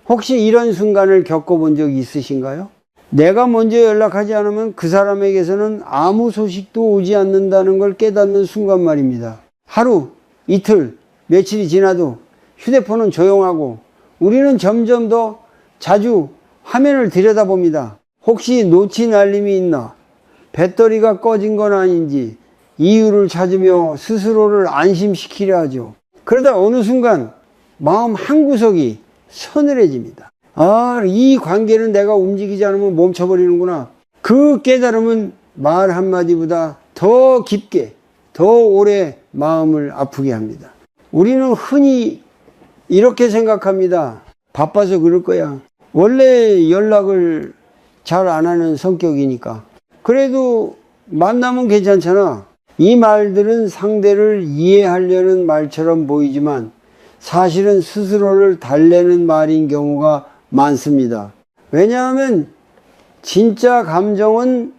혹시 이런 순간을 겪어본 적 있으신가요? 내가 먼저 연락하지 않으면 그 사람에게서는 아무 소식도 오지 않는다는 걸 깨닫는 순간 말입니다. 하루, 이틀, 며칠이 지나도 휴대폰은 조용하고 우리는 점점 더 자주 화면을 들여다봅니다. 혹시 놓친 알림이 있나? 배터리가 꺼진 건 아닌지 이유를 찾으며 스스로를 안심시키려 하죠. 그러다 어느 순간 마음 한구석이 서늘해집니다. 아, 이 관계는 내가 움직이지 않으면 멈춰버리는구나. 그 깨달음은 말 한마디보다 더 깊게, 더 오래 마음을 아프게 합니다. 우리는 흔히 이렇게 생각합니다. 바빠서 그럴 거야. 원래 연락을 잘 안 하는 성격이니까. 그래도 만나면 괜찮잖아. 이 말들은 상대를 이해하려는 말처럼 보이지만 사실은 스스로를 달래는 말인 경우가 많습니다. 왜냐하면 진짜 감정은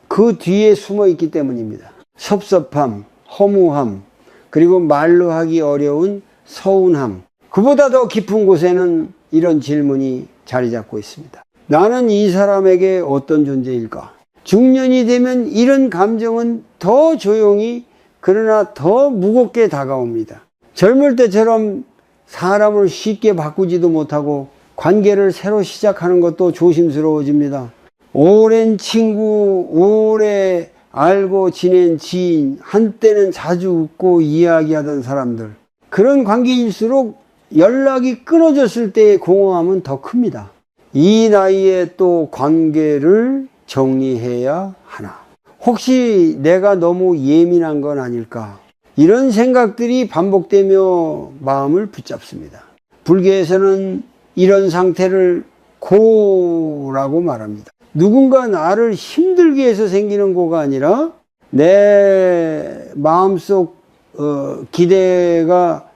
그 뒤에 숨어 있기 때문입니다. 섭섭함, 허무함, 그리고 말로 하기 어려운 서운함. 그보다 더 깊은 곳에는 이런 질문이 자리 잡고 있습니다. 나는 이 사람에게 어떤 존재일까? 중년이 되면 이런 감정은 더 조용히 그러나 더 무겁게 다가옵니다. 젊을 때처럼 사람을 쉽게 바꾸지도 못하고 관계를 새로 시작하는 것도 조심스러워집니다. 오랜 친구, 오래 알고 지낸 지인, 한때는 자주 웃고 이야기하던 사람들, 그런 관계일수록 연락이 끊어졌을 때의 공허함은 더 큽니다. 이 나이에 또 관계를 정리해야 하나? 혹시 내가 너무 예민한 건 아닐까? 이런 생각들이 반복되며 마음을 붙잡습니다. 불교에서는 이런 상태를 고라고 말합니다. 누군가 나를 힘들게 해서 생기는 고가 아니라 내 마음속 기대가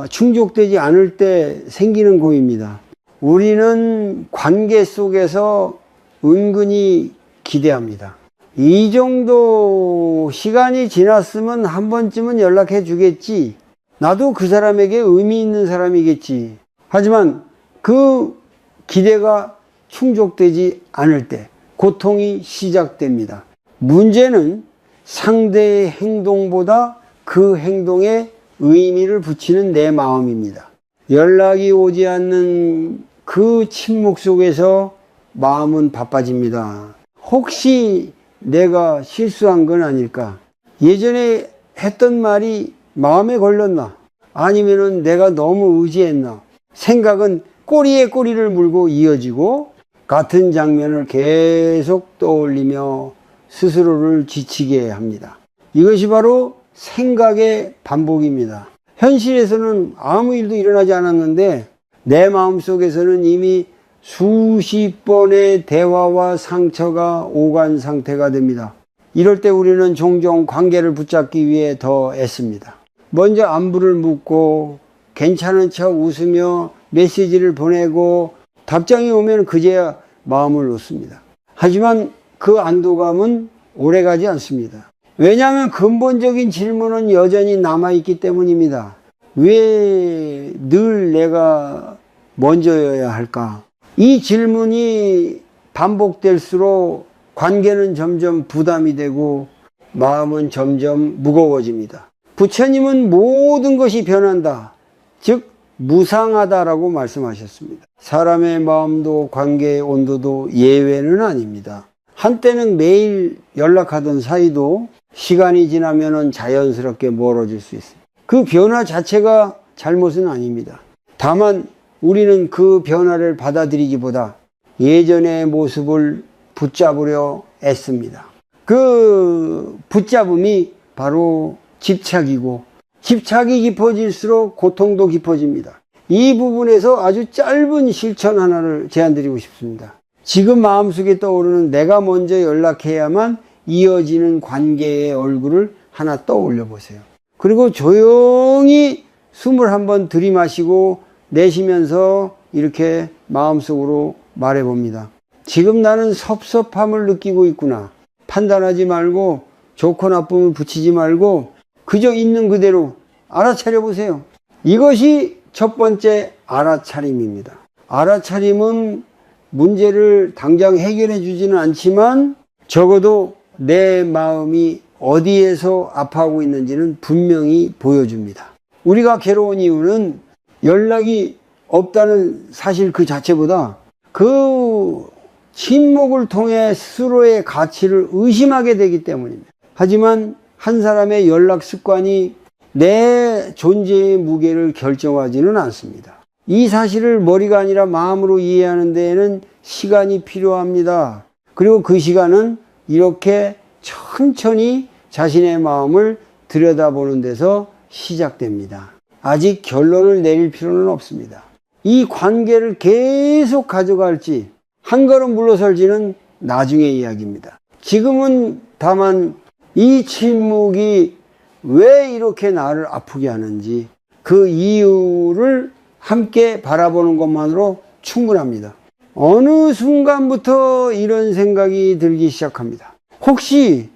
충족되지 않을 때 생기는 고입니다. 우리는 관계 속에서 은근히 기대합니다. 이 정도 시간이 지났으면 한 번쯤은 연락해 주겠지. 나도 그 사람에게 의미 있는 사람이겠지. 하지만 그 기대가 충족되지 않을 때 고통이 시작됩니다. 문제는 상대의 행동보다 그 행동에 의미를 붙이는 내 마음입니다. 연락이 오지 않는 그 침묵 속에서 마음은 바빠집니다. 혹시 내가 실수한 건 아닐까? 예전에 했던 말이 마음에 걸렸나? 아니면은 내가 너무 의지했나? 생각은 꼬리에 꼬리를 물고 이어지고 같은 장면을 계속 떠올리며 스스로를 지치게 합니다. 이것이 바로 생각의 반복입니다. 현실에서는 아무 일도 일어나지 않았는데 내 마음속에서는 이미 수십 번의 대화와 상처가 오간 상태가 됩니다. 이럴 때 우리는 종종 관계를 붙잡기 위해 더 애씁니다. 먼저 안부를 묻고 괜찮은 척 웃으며 메시지를 보내고 답장이 오면 그제야 마음을 놓습니다. 하지만 그 안도감은 오래가지 않습니다. 왜냐하면 근본적인 질문은 여전히 남아있기 때문입니다. 왜 늘 내가 먼저여야 할까? 이 질문이 반복될수록 관계는 점점 부담이 되고 마음은 점점 무거워집니다. 부처님은 모든 것이 변한다. 즉 무상하다라고 말씀하셨습니다. 사람의 마음도 관계의 온도도 예외는 아닙니다. 한때는 매일 연락하던 사이도 시간이 지나면 자연스럽게 멀어질 수 있습니다. 그 변화 자체가 잘못은 아닙니다. 다만 우리는 그 변화를 받아들이기보다 예전의 모습을 붙잡으려 애씁니다. 그 붙잡음이 바로 집착이고 집착이 깊어질수록 고통도 깊어집니다. 이 부분에서 아주 짧은 실천 하나를 제안드리고 싶습니다. 지금 마음속에 떠오르는 내가 먼저 연락해야만 이어지는 관계의 얼굴을 하나 떠올려 보세요. 그리고 조용히 숨을 한번 들이마시고 내쉬면서 이렇게 마음속으로 말해봅니다. 지금 나는 섭섭함을 느끼고 있구나. 판단하지 말고 좋고 나쁨을 붙이지 말고 그저 있는 그대로 알아차려 보세요. 이것이 첫 번째 알아차림입니다. 알아차림은 문제를 당장 해결해 주지는 않지만 적어도 내 마음이 어디에서 아파하고 있는지는 분명히 보여줍니다. 우리가 괴로운 이유는 연락이 없다는 사실 그 자체보다 그 침묵을 통해 스스로의 가치를 의심하게 되기 때문입니다. 하지만 한 사람의 연락 습관이 내 존재의 무게를 결정하지는 않습니다. 이 사실을 머리가 아니라 마음으로 이해하는 데에는 시간이 필요합니다. 그리고 그 시간은 이렇게 천천히 자신의 마음을 들여다보는 데서 시작됩니다. 아직 결론을 내릴 필요는 없습니다. 이 관계를 계속 가져갈지 한 걸음 물러설지는 나중의 이야기입니다. 지금은 다만 이 침묵이 왜 이렇게 나를 아프게 하는지 그 이유를 함께 바라보는 것만으로 충분합니다. 어느 순간부터 이런 생각이 들기 시작합니다. 혹시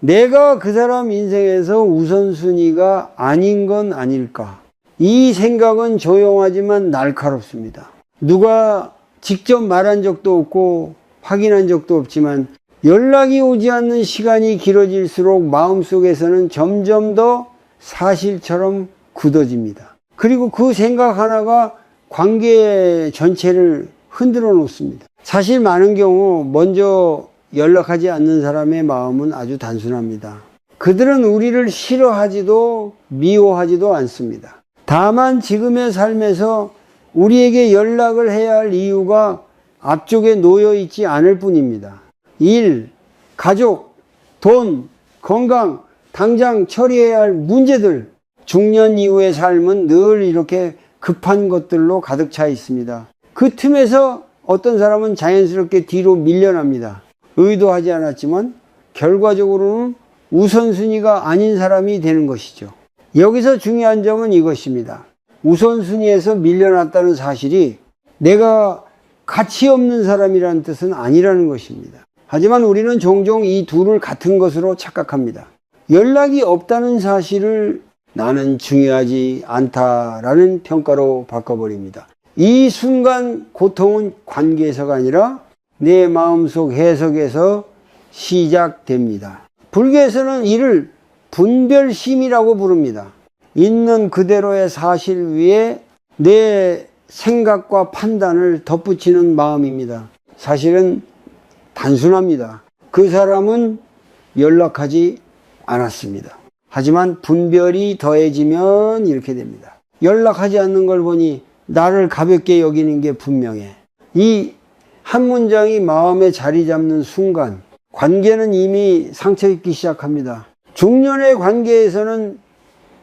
내가 그 사람 인생에서 우선순위가 아닌 건 아닐까? 이 생각은 조용하지만 날카롭습니다. 누가 직접 말한 적도 없고 확인한 적도 없지만 연락이 오지 않는 시간이 길어질수록 마음속에서는 점점 더 사실처럼 굳어집니다. 그리고 그 생각 하나가 관계 전체를 흔들어 놓습니다. 사실 많은 경우 먼저 연락하지 않는 사람의 마음은 아주 단순합니다. 그들은 우리를 싫어하지도 미워하지도 않습니다. 다만 지금의 삶에서 우리에게 연락을 해야 할 이유가 앞쪽에 놓여 있지 않을 뿐입니다. 일, 가족, 돈, 건강, 당장 처리해야 할 문제들, 중년 이후의 삶은 늘 이렇게 급한 것들로 가득 차 있습니다. 그 틈에서 어떤 사람은 자연스럽게 뒤로 밀려납니다. 의도하지 않았지만 결과적으로는 우선순위가 아닌 사람이 되는 것이죠. 여기서 중요한 점은 이것입니다. 우선순위에서 밀려났다는 사실이 내가 가치 없는 사람이라는 뜻은 아니라는 것입니다. 하지만 우리는 종종 이 둘을 같은 것으로 착각합니다. 연락이 없다는 사실을 나는 중요하지 않다라는 평가로 바꿔버립니다. 이 순간 고통은 관계에서가 아니라 내 마음속 해석에서 시작됩니다. 불교에서는 이를 분별심이라고 부릅니다. 있는 그대로의 사실 위에 내 생각과 판단을 덧붙이는 마음입니다. 사실은 단순합니다. 그 사람은 연락하지 않았습니다. 하지만 분별이 더해지면 이렇게 됩니다. 연락하지 않는 걸 보니 나를 가볍게 여기는 게 분명해. 이 한 문장이 마음에 자리 잡는 순간 관계는 이미 상처 입기 시작합니다. 중년의 관계에서는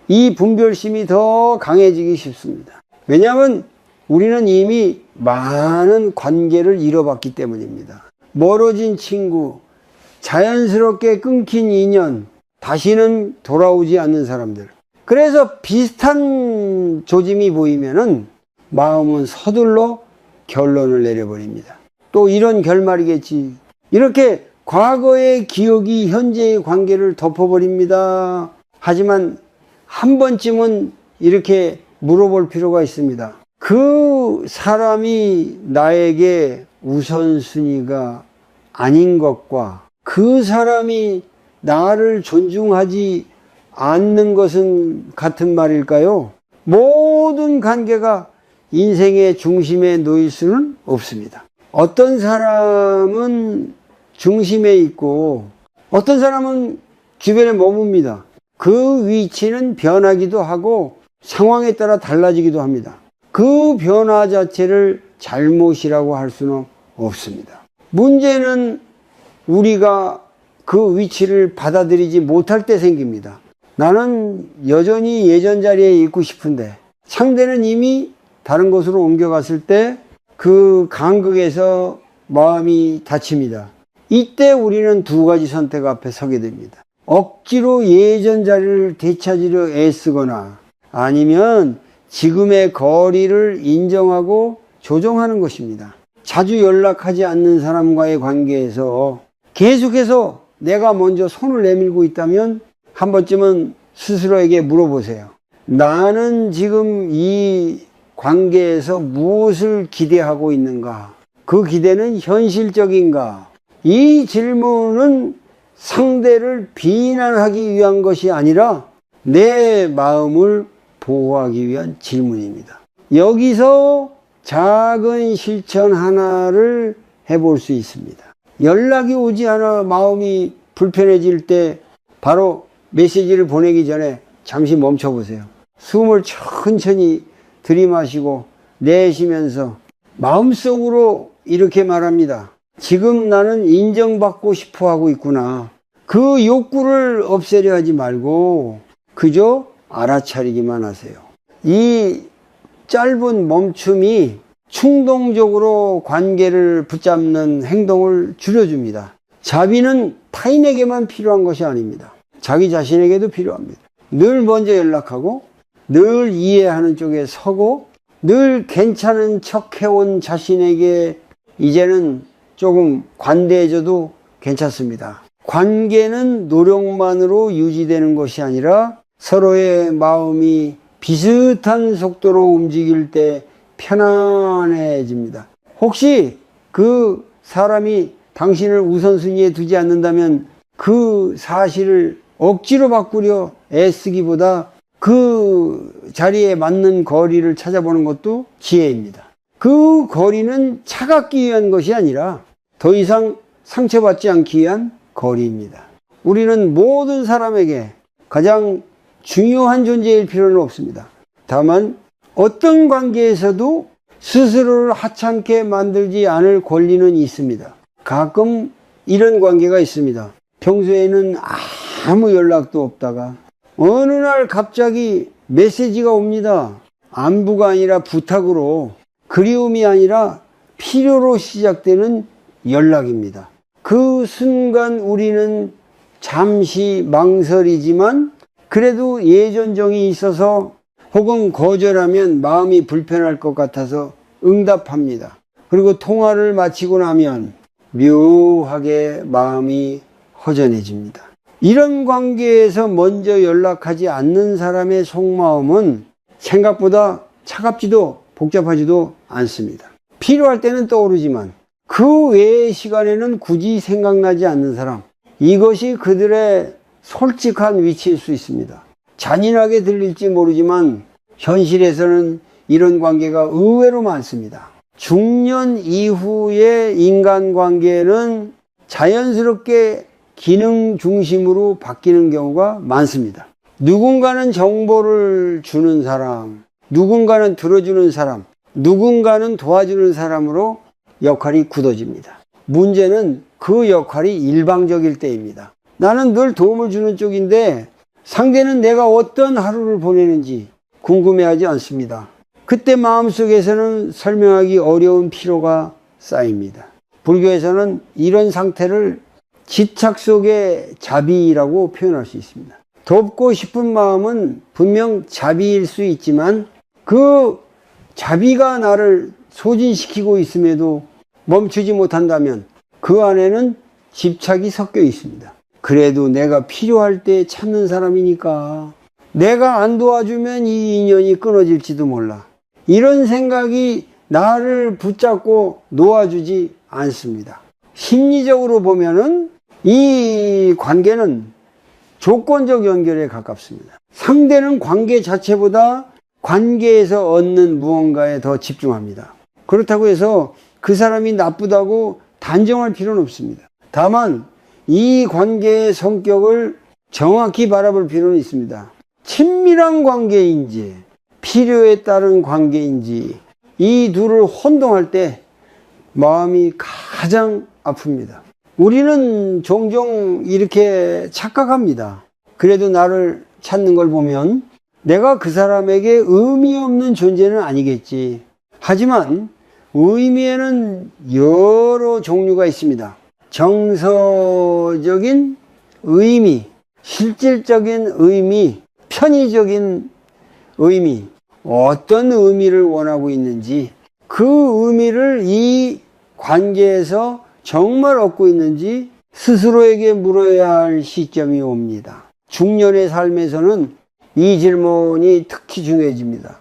이 분별심이 더 강해지기 쉽습니다. 왜냐하면 우리는 이미 많은 관계를 잃어봤기 때문입니다. 멀어진 친구, 자연스럽게 끊긴 인연, 다시는 돌아오지 않는 사람들. 그래서 비슷한 조짐이 보이면은 마음은 서둘러 결론을 내려버립니다. 또 이런 결말이겠지. 이렇게 과거의 기억이 현재의 관계를 덮어버립니다. 하지만 한 번쯤은 이렇게 물어볼 필요가 있습니다. 그 사람이 나에게 우선순위가 아닌 것과 그 사람이 나를 존중하지 않는 것은 같은 말일까요? 모든 관계가 인생의 중심에 놓일 수는 없습니다. 어떤 사람은 중심에 있고 어떤 사람은 주변에 머뭅니다. 그 위치는 변하기도 하고 상황에 따라 달라지기도 합니다. 그 변화 자체를 잘못이라고 할 수는 없습니다. 문제는 우리가 그 위치를 받아들이지 못할 때 생깁니다. 나는 여전히 예전 자리에 있고 싶은데 상대는 이미 다른 곳으로 옮겨갔을 때 그 간극에서 마음이 다칩니다. 이때 우리는 두 가지 선택 앞에 서게 됩니다. 억지로 예전 자리를 되찾으려 애쓰거나 아니면 지금의 거리를 인정하고 조정하는 것입니다. 자주 연락하지 않는 사람과의 관계에서 계속해서 내가 먼저 손을 내밀고 있다면 한 번쯤은 스스로에게 물어보세요. 나는 지금 이 관계에서 무엇을 기대하고 있는가? 그 기대는 현실적인가? 이 질문은 상대를 비난하기 위한 것이 아니라 내 마음을 보호하기 위한 질문입니다. 여기서 작은 실천 하나를 해볼 수 있습니다. 연락이 오지 않아 마음이 불편해질 때 바로 메시지를 보내기 전에 잠시 멈춰 보세요. 숨을 천천히 들이마시고 내쉬면서 마음속으로 이렇게 말합니다. 지금 나는 인정받고 싶어 하고 있구나. 그 욕구를 없애려 하지 말고 그저 알아차리기만 하세요. 이 짧은 멈춤이 충동적으로 관계를 붙잡는 행동을 줄여줍니다. 자비는 타인에게만 필요한 것이 아닙니다. 자기 자신에게도 필요합니다. 늘 먼저 연락하고 늘 이해하는 쪽에 서고 늘 괜찮은 척 해온 자신에게 이제는 조금 관대해져도 괜찮습니다. 관계는 노력만으로 유지되는 것이 아니라 서로의 마음이 비슷한 속도로 움직일 때 편안해집니다. 혹시 그 사람이 당신을 우선순위에 두지 않는다면 그 사실을 억지로 바꾸려 애쓰기보다 그 자리에 맞는 거리를 찾아보는 것도 지혜입니다. 그 거리는 차갑기 위한 것이 아니라 더 이상 상처받지 않기 위한 거리입니다. 우리는 모든 사람에게 가장 중요한 존재일 필요는 없습니다. 다만 어떤 관계에서도 스스로를 하찮게 만들지 않을 권리는 있습니다. 가끔 이런 관계가 있습니다. 평소에는 아무 연락도 없다가 어느 날 갑자기 메시지가 옵니다. 안부가 아니라 부탁으로, 그리움이 아니라 필요로 시작되는 연락입니다. 그 순간 우리는 잠시 망설이지만 그래도 예전 정이 있어서 혹은 거절하면 마음이 불편할 것 같아서 응답합니다. 그리고 통화를 마치고 나면 묘하게 마음이 허전해집니다. 이런 관계에서 먼저 연락하지 않는 사람의 속마음은 생각보다 차갑지도 복잡하지도 않습니다. 필요할 때는 떠오르지만 그 외의 시간에는 굳이 생각나지 않는 사람, 이것이 그들의 솔직한 위치일 수 있습니다. 잔인하게 들릴지 모르지만 현실에서는 이런 관계가 의외로 많습니다. 중년 이후의 인간관계는 자연스럽게 기능 중심으로 바뀌는 경우가 많습니다. 누군가는 정보를 주는 사람, 누군가는 들어주는 사람, 누군가는 도와주는 사람으로 역할이 굳어집니다. 문제는 그 역할이 일방적일 때입니다. 나는 늘 도움을 주는 쪽인데 상대는 내가 어떤 하루를 보내는지 궁금해하지 않습니다. 그때 마음속에서는 설명하기 어려운 피로가 쌓입니다. 불교에서는 이런 상태를 집착 속의 자비라고 표현할 수 있습니다. 돕고 싶은 마음은 분명 자비일 수 있지만 그 자비가 나를 소진시키고 있음에도 멈추지 못한다면 그 안에는 집착이 섞여 있습니다. 그래도 내가 필요할 때 찾는 사람이니까 내가 안 도와주면 이 인연이 끊어질지도 몰라. 이런 생각이 나를 붙잡고 놓아주지 않습니다. 심리적으로 보면은 이 관계는 조건적 연결에 가깝습니다. 상대는 관계 자체보다 관계에서 얻는 무언가에 더 집중합니다. 그렇다고 해서 그 사람이 나쁘다고 단정할 필요는 없습니다. 다만 이 관계의 성격을 정확히 바라볼 필요는 있습니다. 친밀한 관계인지 필요에 따른 관계인지 이 둘을 혼동할 때 마음이 가장 아픕니다. 우리는 종종 이렇게 착각합니다. 그래도 나를 찾는 걸 보면 내가 그 사람에게 의미 없는 존재는 아니겠지. 하지만 의미에는 여러 종류가 있습니다. 정서적인 의미, 실질적인 의미, 편의적인 의미, 어떤 의미를 원하고 있는지 그 의미를 이 관계에서 정말 얻고 있는지 스스로에게 물어야 할 시점이 옵니다. 중년의 삶에서는 이 질문이 특히 중요해집니다.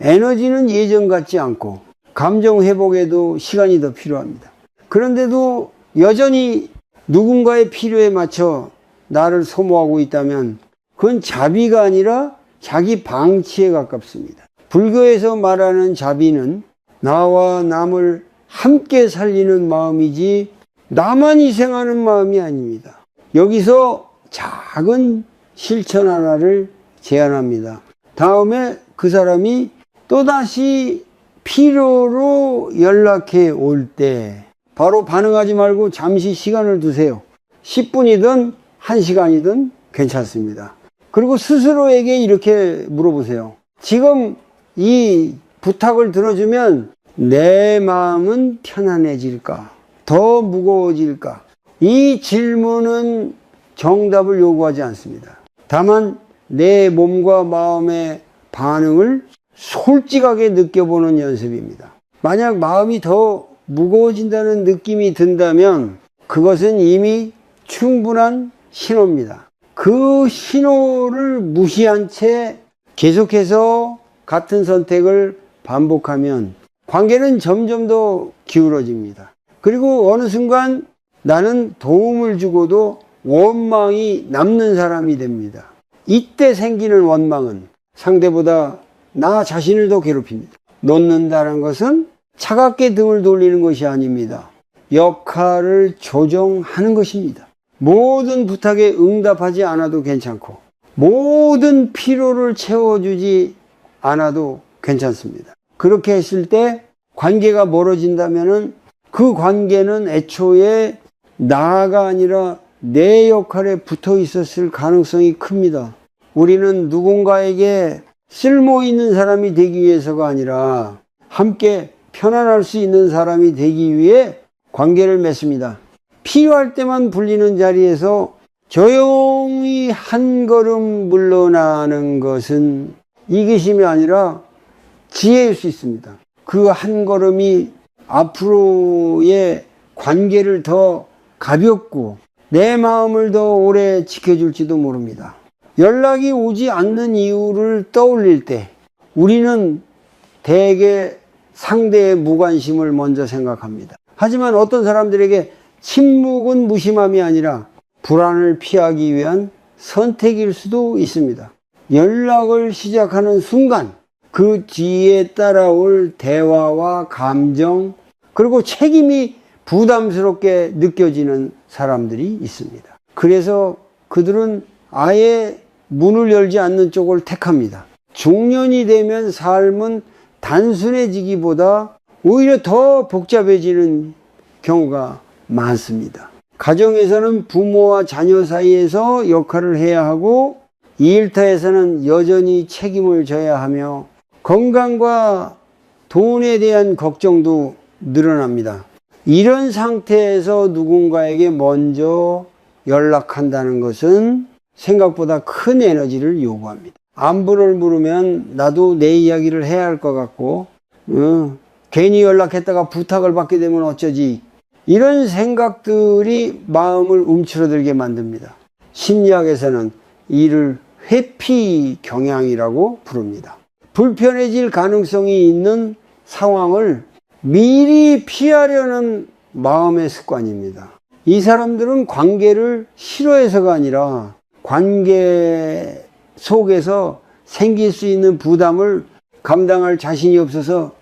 에너지는 예전 같지 않고 감정 회복에도 시간이 더 필요합니다. 그런데도 여전히 누군가의 필요에 맞춰 나를 소모하고 있다면 그건 자비가 아니라 자기 방치에 가깝습니다. 불교에서 말하는 자비는 나와 남을 함께 살리는 마음이지 나만 희생하는 마음이 아닙니다. 여기서 작은 실천 하나를 제안합니다. 다음에 그 사람이 또다시 필요로 연락해 올 때 바로 반응하지 말고 잠시 시간을 두세요. 10분이든 1시간이든 괜찮습니다. 그리고 스스로에게 이렇게 물어보세요. 지금 이 부탁을 들어주면 내 마음은 편안해질까? 더 무거워질까? 이 질문은 정답을 요구하지 않습니다. 다만 내 몸과 마음의 반응을 솔직하게 느껴보는 연습입니다. 만약 마음이 더 무거워진다는 느낌이 든다면 그것은 이미 충분한 신호입니다. 그 신호를 무시한 채 계속해서 같은 선택을 반복하면 관계는 점점 더 기울어집니다. 그리고 어느 순간 나는 도움을 주고도 원망이 남는 사람이 됩니다. 이때 생기는 원망은 상대보다 나 자신을 더 괴롭힙니다. 놓는다는 것은 차갑게 등을 돌리는 것이 아닙니다. 역할을 조정하는 것입니다. 모든 부탁에 응답하지 않아도 괜찮고 모든 필요를 채워주지 않아도 괜찮습니다. 그렇게 했을 때 관계가 멀어진다면 그 관계는 애초에 나가 아니라 내 역할에 붙어 있었을 가능성이 큽니다. 우리는 누군가에게 쓸모 있는 사람이 되기 위해서가 아니라 함께 편안할 수 있는 사람이 되기 위해 관계를 맺습니다. 필요할 때만 불리는 자리에서 조용히 한 걸음 물러나는 것은 이기심이 아니라 지혜일 수 있습니다. 그 한 걸음이 앞으로의 관계를 더 가볍고 내 마음을 더 오래 지켜줄지도 모릅니다. 연락이 오지 않는 이유를 떠올릴 때 우리는 대개 상대의 무관심을 먼저 생각합니다. 하지만 어떤 사람들에게 침묵은 무심함이 아니라 불안을 피하기 위한 선택일 수도 있습니다. 연락을 시작하는 순간 그 뒤에 따라올 대화와 감정 그리고 책임이 부담스럽게 느껴지는 사람들이 있습니다. 그래서 그들은 아예 문을 열지 않는 쪽을 택합니다. 중년이 되면 삶은 단순해지기보다 오히려 더 복잡해지는 경우가 많습니다. 가정에서는 부모와 자녀 사이에서 역할을 해야 하고 일터에서는 여전히 책임을 져야 하며 건강과 돈에 대한 걱정도 늘어납니다. 이런 상태에서 누군가에게 먼저 연락한다는 것은 생각보다 큰 에너지를 요구합니다. 안부를 물으면 나도 내 이야기를 해야 할 것 같고 괜히 연락했다가 부탁을 받게 되면 어쩌지, 이런 생각들이 마음을 움츠러들게 만듭니다. 심리학에서는 이를 회피 경향이라고 부릅니다. 불편해질 가능성이 있는 상황을 미리 피하려는 마음의 습관입니다. 이 사람들은 관계를 싫어해서가 아니라 관계 속에서 생길 수 있는 부담을 감당할 자신이 없어서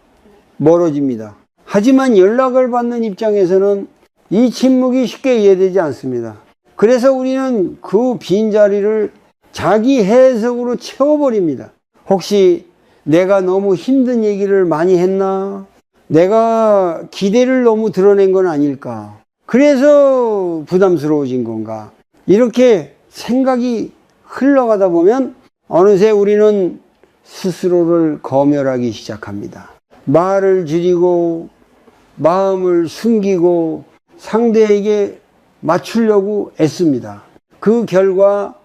멀어집니다. 하지만 연락을 받는 입장에서는 이 침묵이 쉽게 이해되지 않습니다. 그래서 우리는 그 빈자리를 자기 해석으로 채워버립니다. 혹시 내가 너무 힘든 얘기를 많이 했나? 내가 기대를 너무 드러낸 건 아닐까? 그래서 부담스러워진 건가? 이렇게 생각이 흘러가다 보면 어느새 우리는 스스로를 검열하기 시작합니다. 말을 줄이고 마음을 숨기고 상대에게 맞추려고 애씁니다. 그 결과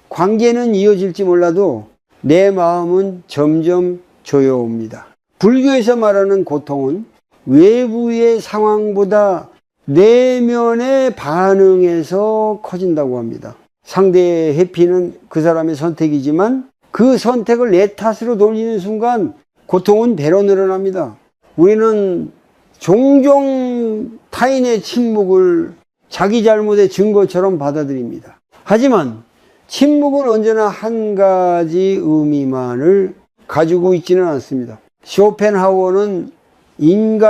관계는 이어질지 몰라도 내 마음은 점점 조여옵니다. 불교에서 말하는 고통은 외부의 상황보다 내면의 반응에서 커진다고 합니다. 상대의 회피는 그 사람의 선택이지만 그 선택을 내 탓으로 돌리는 순간 고통은 배로 늘어납니다. 우리는 종종 타인의 침묵을 자기 잘못의 증거처럼 받아들입니다. 하지만 침묵은 언제나 한 가지 의미만을 가지고 있지는 않습니다. 쇼펜하우어는 인간관계를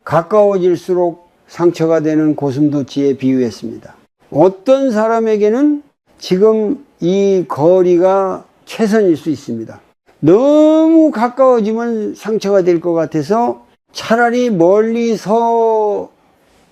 가까워질수록 상처가 되는 고슴도치에 비유했습니다. 어떤 사람에게는 지금 이 거리가 최선일 수 있습니다. 너무 가까워지면 상처가 될 것 같아서 차라리 멀리 서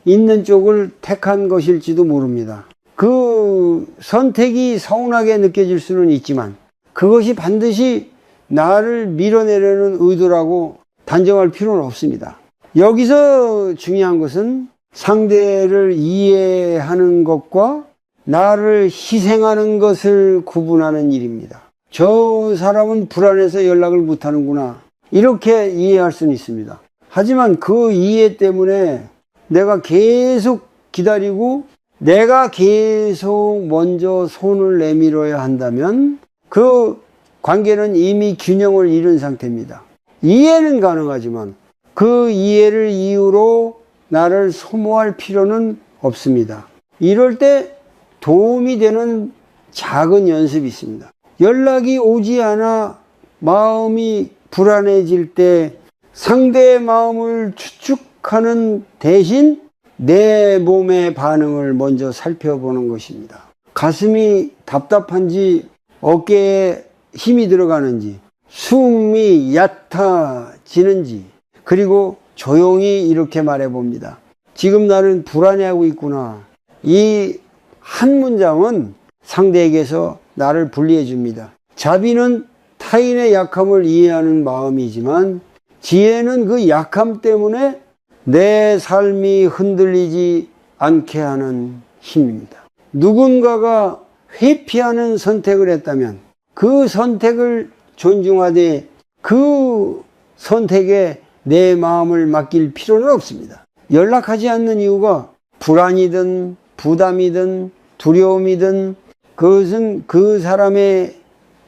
있는 쪽을 택한 것일지도 모릅니다. 그 선택이 서운하게 느껴질 수는 있지만 그것이 반드시 나를 밀어내려는 의도라고 단정할 필요는 없습니다. 여기서 중요한 것은 상대를 이해하는 것과 나를 희생하는 것을 구분하는 일입니다. 저 사람은 불안해서 연락을 못하는구나, 이렇게 이해할 수는 있습니다. 하지만 그 이해 때문에 내가 계속 기다리고 내가 계속 먼저 손을 내밀어야 한다면 그 관계는 이미 균형을 잃은 상태입니다. 이해는 가능하지만 그 이해를 이유로 나를 소모할 필요는 없습니다. 이럴 때 도움이 되는 작은 연습이 있습니다. 연락이 오지 않아 마음이 불안해질 때 상대의 마음을 추측하는 대신 내 몸의 반응을 먼저 살펴보는 것입니다. 가슴이 답답한지 어깨에 힘이 들어가는지 숨이 얕아지는지, 그리고 조용히 이렇게 말해봅니다. 지금 나는 불안해하고 있구나. 이 한 문장은 상대에게서 나를 분리해 줍니다. 자비는 타인의 약함을 이해하는 마음이지만 지혜는 그 약함 때문에 내 삶이 흔들리지 않게 하는 힘입니다. 누군가가 회피하는 선택을 했다면 그 선택을 존중하되 그 선택에 내 마음을 맡길 필요는 없습니다. 연락하지 않는 이유가 불안이든 부담이든 두려움이든 그것은 그 사람의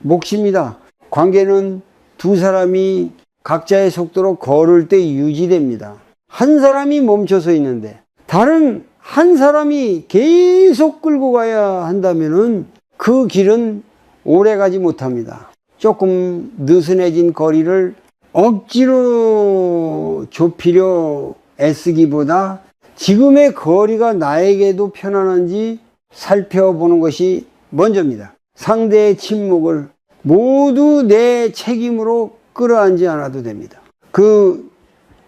몫입니다. 관계는 두 사람이 각자의 속도로 걸을 때 유지됩니다. 한 사람이 멈춰서 있는데 다른 한 사람이 계속 끌고 가야 한다면은 그 길은 오래 가지 못합니다. 조금 느슨해진 거리를 억지로 좁히려 애쓰기보다 지금의 거리가 나에게도 편안한지 살펴보는 것이 먼저입니다. 상대의 침묵을 모두 내 책임으로 끌어안지 않아도 됩니다. 그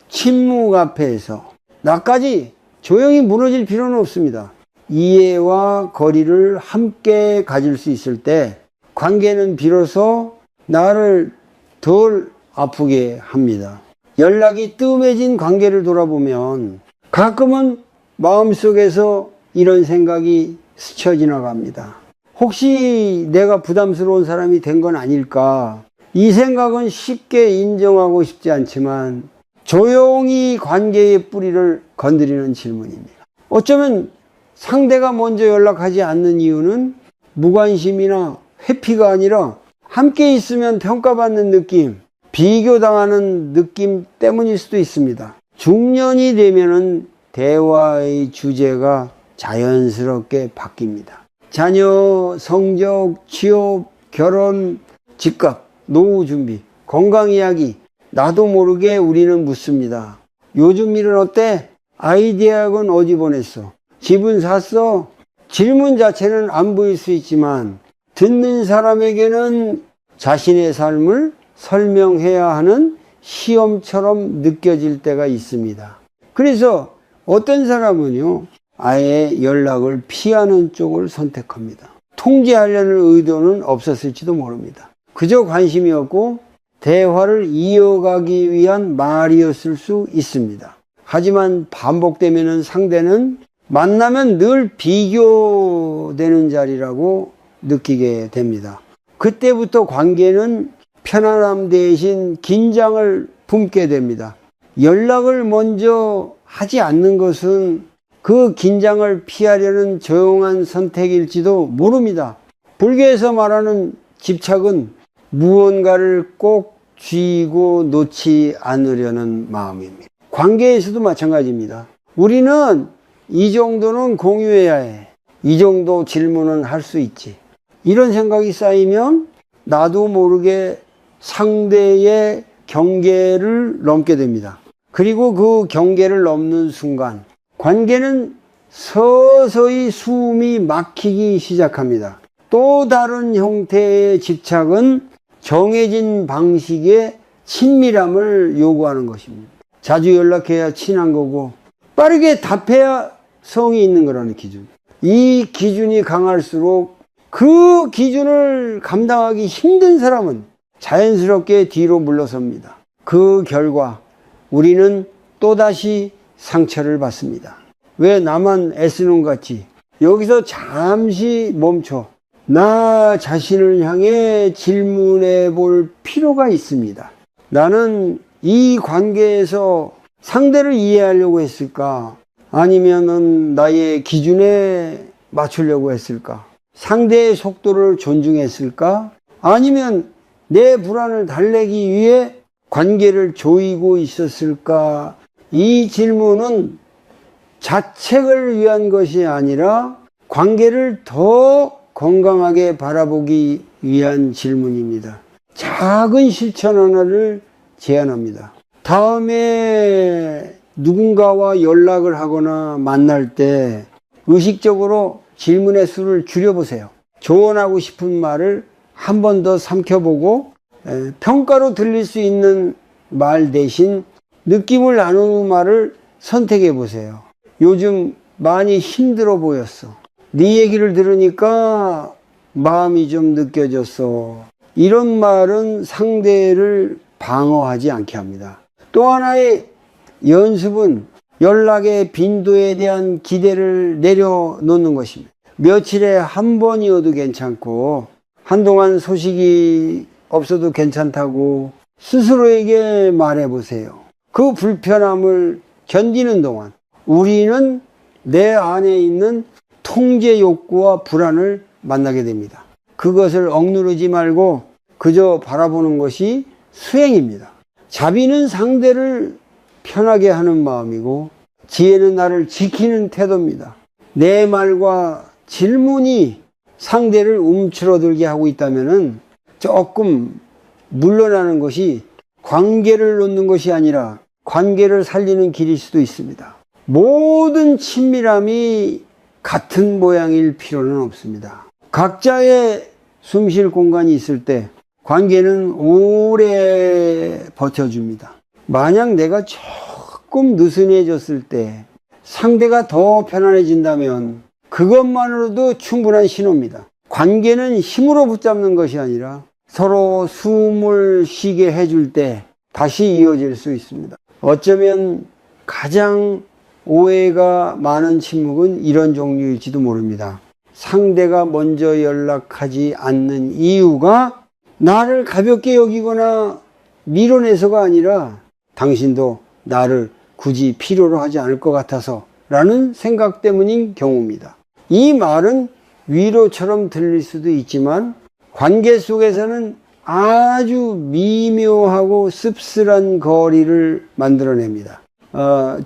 침묵 앞에서 나까지 조용히 무너질 필요는 없습니다. 이해와 거리를 함께 가질 수 있을 때 관계는 비로소 나를 덜 아프게 합니다. 연락이 뜸해진 관계를 돌아보면 가끔은 마음속에서 이런 생각이 스쳐 지나갑니다. 혹시 내가 부담스러운 사람이 된 건 아닐까? 이 생각은 쉽게 인정하고 싶지 않지만 조용히 관계의 뿌리를 건드리는 질문입니다. 어쩌면 상대가 먼저 연락하지 않는 이유는 무관심이나 회피가 아니라 함께 있으면 평가받는 느낌, 비교당하는 느낌 때문일 수도 있습니다. 중년이 되면은 대화의 주제가 자연스럽게 바뀝니다. 자녀, 성적, 취업, 결혼, 집값, 노후 준비, 건강 이야기, 나도 모르게 우리는 묻습니다. 요즘 일은 어때? 아이 대학은 어디 보냈어? 집은 샀어? 질문 자체는 안 보일 수 있지만 듣는 사람에게는 자신의 삶을 설명해야 하는 시험처럼 느껴질 때가 있습니다. 그래서 어떤 사람은요, 아예 연락을 피하는 쪽을 선택합니다. 통제하려는 의도는 없었을지도 모릅니다. 그저 관심이 없고 대화를 이어가기 위한 말이었을 수 있습니다. 하지만 반복되면 상대는 만나면 늘 비교되는 자리라고 느끼게 됩니다. 그때부터 관계는 편안함 대신 긴장을 품게 됩니다. 연락을 먼저 하지 않는 것은 그 긴장을 피하려는 조용한 선택일지도 모릅니다. 불교에서 말하는 집착은 무언가를 꼭 쥐고 놓지 않으려는 마음입니다. 관계에서도 마찬가지입니다. 우리는 이 정도는 공유해야 해. 이 정도 질문은 할 수 있지. 이런 생각이 쌓이면 나도 모르게 상대의 경계를 넘게 됩니다. 그리고 그 경계를 넘는 순간 관계는 서서히 숨이 막히기 시작합니다. 또 다른 형태의 집착은 정해진 방식의 친밀함을 요구하는 것입니다. 자주 연락해야 친한 거고 빠르게 답해야 성이 있는 거라는 기준. 이 기준이 강할수록 그 기준을 감당하기 힘든 사람은 자연스럽게 뒤로 물러섭니다. 그 결과 우리는 또다시 상처를 받습니다. 왜 나만 애쓰는 것 같지? 여기서 잠시 멈춰 나 자신을 향해 질문해 볼 필요가 있습니다. 나는 이 관계에서 상대를 이해하려고 했을까? 아니면은 나의 기준에 맞추려고 했을까? 상대의 속도를 존중했을까? 아니면 내 불안을 달래기 위해 관계를 조이고 있었을까? 이 질문은 자책을 위한 것이 아니라 관계를 더 건강하게 바라보기 위한 질문입니다. 작은 실천 하나를 제안합니다. 다음에 누군가와 연락을 하거나 만날 때 의식적으로 질문의 수를 줄여보세요. 조언하고 싶은 말을 한 번 더 삼켜보고 평가로 들릴 수 있는 말 대신 느낌을 나누는 말을 선택해 보세요. 요즘 많이 힘들어 보였어. 네 얘기를 들으니까 마음이 좀 느껴졌어. 이런 말은 상대를 방어하지 않게 합니다. 또 하나의 연습은 연락의 빈도에 대한 기대를 내려놓는 것입니다. 며칠에 한 번이어도 괜찮고 한동안 소식이 없어도 괜찮다고 스스로에게 말해보세요. 그 불편함을 견디는 동안 우리는 내 안에 있는 통제 욕구와 불안을 만나게 됩니다. 그것을 억누르지 말고 그저 바라보는 것이 수행입니다. 자비는 상대를 편하게 하는 마음이고 지혜는 나를 지키는 태도입니다. 내 말과 질문이 상대를 움츠러들게 하고 있다면 조금 물러나는 것이 관계를 놓는 것이 아니라 관계를 살리는 길일 수도 있습니다. 모든 친밀함이 같은 모양일 필요는 없습니다. 각자의 숨쉴 공간이 있을 때 관계는 오래 버텨줍니다. 만약 내가 조금 느슨해졌을 때 상대가 더 편안해진다면 그것만으로도 충분한 신호입니다. 관계는 힘으로 붙잡는 것이 아니라 서로 숨을 쉬게 해줄 때 다시 이어질 수 있습니다. 어쩌면 가장 오해가 많은 침묵은 이런 종류일지도 모릅니다. 상대가 먼저 연락하지 않는 이유가 나를 가볍게 여기거나 밀어내서가 아니라 당신도 나를 굳이 필요로 하지 않을 것 같아서 라는 생각 때문인 경우입니다. 이 말은 위로처럼 들릴 수도 있지만 관계 속에서는 아주 미묘하고 씁쓸한 거리를 만들어냅니다.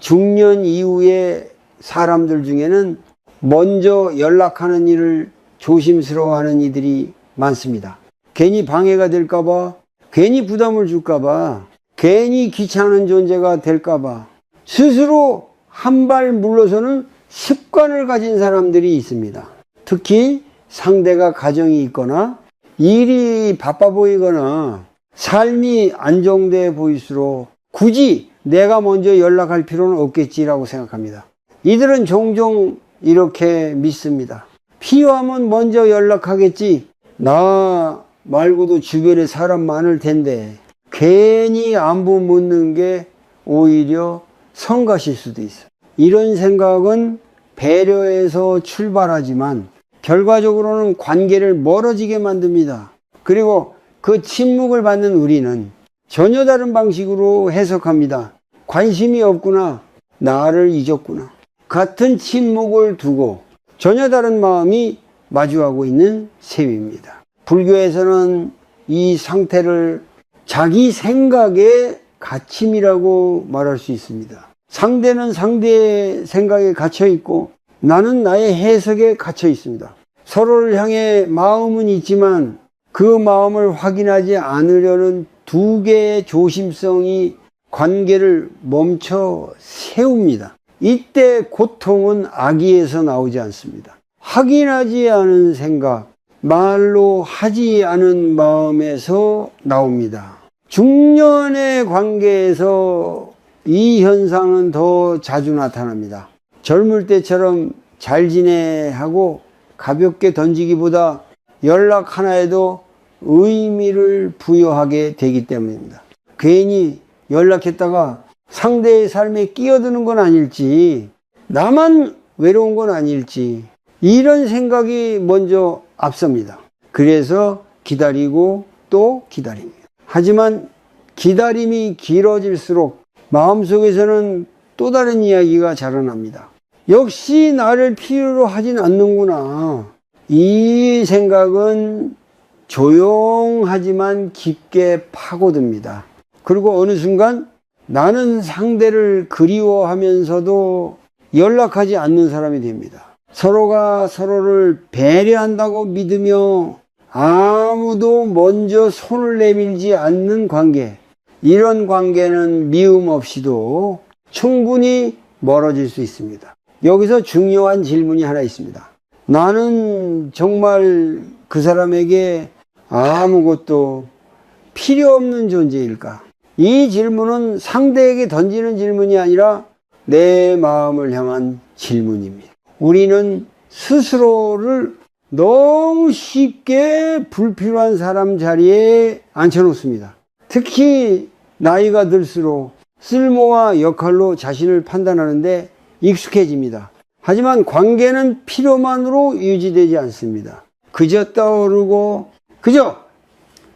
중년 이후의 사람들 중에는 먼저 연락하는 일을 조심스러워하는 이들이 많습니다. 괜히 방해가 될까봐, 괜히 부담을 줄까봐, 괜히 귀찮은 존재가 될까봐 스스로 한 발 물러서는 습관을 가진 사람들이 있습니다. 특히 상대가 가정이 있거나 일이 바빠 보이거나 삶이 안정돼 보일수록 굳이 내가 먼저 연락할 필요는 없겠지라고 생각합니다. 이들은 종종 이렇게 믿습니다. 필요하면 먼저 연락하겠지. 나 말고도 주변에 사람 많을 텐데 괜히 안부 묻는 게 오히려 성가실 수도 있어요. 이런 생각은 배려에서 출발하지만 결과적으로는 관계를 멀어지게 만듭니다. 그리고 그 침묵을 받는 우리는 전혀 다른 방식으로 해석합니다. 관심이 없구나. 나를 잊었구나. 같은 침묵을 두고 전혀 다른 마음이 마주하고 있는 셈입니다. 불교에서는 이 상태를 자기 생각의 갇힘이라고 말할 수 있습니다. 상대는 상대의 생각에 갇혀 있고 나는 나의 해석에 갇혀 있습니다. 서로를 향해 마음은 있지만 그 마음을 확인하지 않으려는 두 개의 조심성이 관계를 멈춰 세웁니다. 이때 고통은 악의에서 나오지 않습니다. 확인하지 않은 생각, 말로 하지 않은 마음에서 나옵니다. 중년의 관계에서 이 현상은 더 자주 나타납니다. 젊을 때처럼 잘 지내 하고 가볍게 던지기보다 연락 하나에도 의미를 부여하게 되기 때문입니다. 괜히 연락했다가 상대의 삶에 끼어드는 건 아닐지, 나만 외로운 건 아닐지, 이런 생각이 먼저 앞섭니다. 그래서 기다리고 또 기다립니다. 하지만 기다림이 길어질수록 마음속에서는 또 다른 이야기가 자라납니다. 역시 나를 필요로 하진 않는구나. 이 생각은 조용하지만 깊게 파고듭니다. 그리고 어느 순간 나는 상대를 그리워하면서도 연락하지 않는 사람이 됩니다. 서로가 서로를 배려한다고 믿으며 아무도 먼저 손을 내밀지 않는 관계, 이런 관계는 미움 없이도 충분히 멀어질 수 있습니다. 여기서 중요한 질문이 하나 있습니다. 나는 정말 그 사람에게 아무것도 필요 없는 존재일까? 이 질문은 상대에게 던지는 질문이 아니라 내 마음을 향한 질문입니다. 우리는 스스로를 너무 쉽게 불필요한 사람 자리에 앉혀놓습니다. 특히 나이가 들수록 쓸모와 역할로 자신을 판단하는데 익숙해집니다. 하지만 관계는 필요만으로 유지되지 않습니다. 그저 떠오르고 그저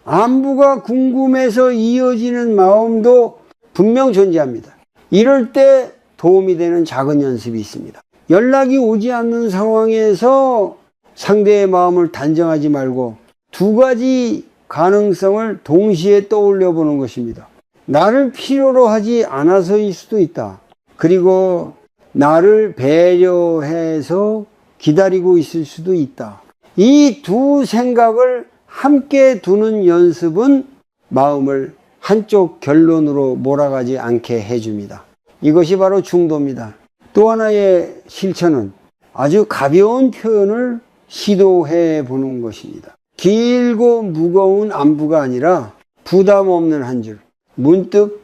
안부가 궁금해서 이어지는 마음도 분명 존재합니다. 이럴 때 도움이 되는 작은 연습이 있습니다. 연락이 오지 않는 상황에서 상대의 마음을 단정하지 말고 두 가지 가능성을 동시에 떠올려 보는 것입니다. 나를 필요로 하지 않아서일 수도 있다. 그리고 나를 배려해서 기다리고 있을 수도 있다. 이 두 생각을 함께 두는 연습은 마음을 한쪽 결론으로 몰아가지 않게 해줍니다. 이것이 바로 중도입니다. 또 하나의 실천은 아주 가벼운 표현을 시도해 보는 것입니다. 길고 무거운 안부가 아니라 부담 없는 한 줄. 문득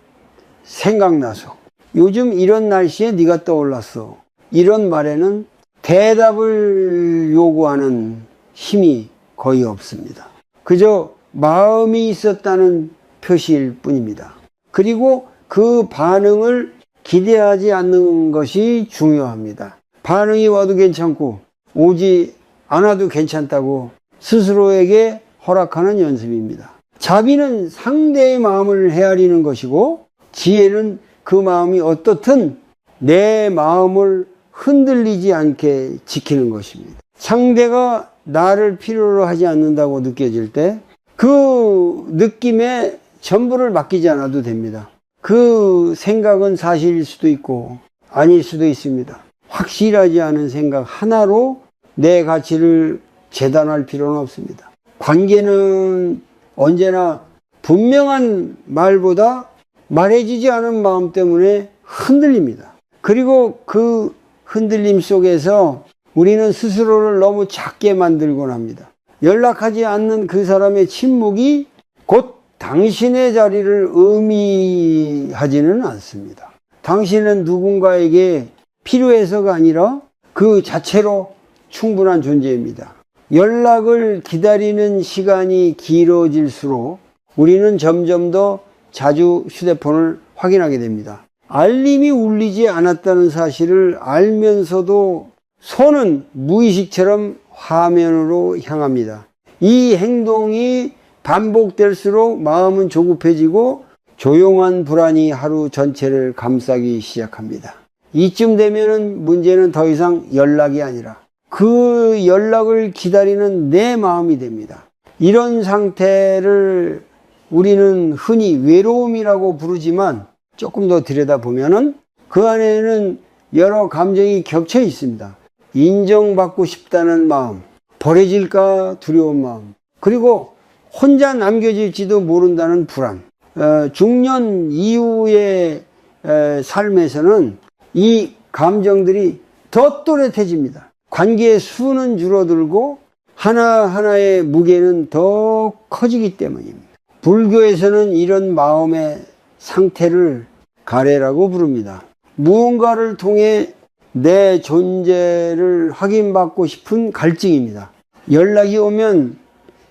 생각나서 요즘 이런 날씨에 네가 떠올랐어. 이런 말에는 대답을 요구하는 힘이 거의 없습니다. 그저 마음이 있었다는 표시일 뿐입니다. 그리고 그 반응을 기대하지 않는 것이 중요합니다. 반응이 와도 괜찮고 오지 않아도 괜찮다고 스스로에게 허락하는 연습입니다. 자비는 상대의 마음을 헤아리는 것이고 지혜는 그 마음이 어떻든 내 마음을 흔들리지 않게 지키는 것입니다. 상대가 나를 필요로 하지 않는다고 느껴질 때 그 느낌에 전부를 맡기지 않아도 됩니다. 그 생각은 사실일 수도 있고 아닐 수도 있습니다. 확실하지 않은 생각 하나로 내 가치를 재단할 필요는 없습니다. 관계는 언제나 분명한 말보다 말해지지 않은 마음 때문에 흔들립니다. 그리고 그 흔들림 속에서 우리는 스스로를 너무 작게 만들곤 합니다. 연락하지 않는 그 사람의 침묵이 곧 당신의 자리를 의미하지는 않습니다. 당신은 누군가에게 필요해서가 아니라 그 자체로 충분한 존재입니다. 연락을 기다리는 시간이 길어질수록 우리는 점점 더 자주 휴대폰을 확인하게 됩니다. 알림이 울리지 않았다는 사실을 알면서도 손은 무의식처럼 화면으로 향합니다. 이 행동이 반복될수록 마음은 조급해지고 조용한 불안이 하루 전체를 감싸기 시작합니다. 이쯤 되면은 문제는 더 이상 연락이 아니라 그 연락을 기다리는 내 마음이 됩니다. 이런 상태를 우리는 흔히 외로움이라고 부르지만 조금 더 들여다보면은 그 안에는 여러 감정이 겹쳐 있습니다. 인정받고 싶다는 마음, 버려질까 두려운 마음, 그리고 혼자 남겨질지도 모른다는 불안. 중년 이후의 삶에서는 이 감정들이 더 또렷해집니다. 관계의 수는 줄어들고 하나하나의 무게는 더 커지기 때문입니다. 불교에서는 이런 마음의 상태를 가래라고 부릅니다. 무언가를 통해 내 존재를 확인받고 싶은 갈증입니다. 연락이 오면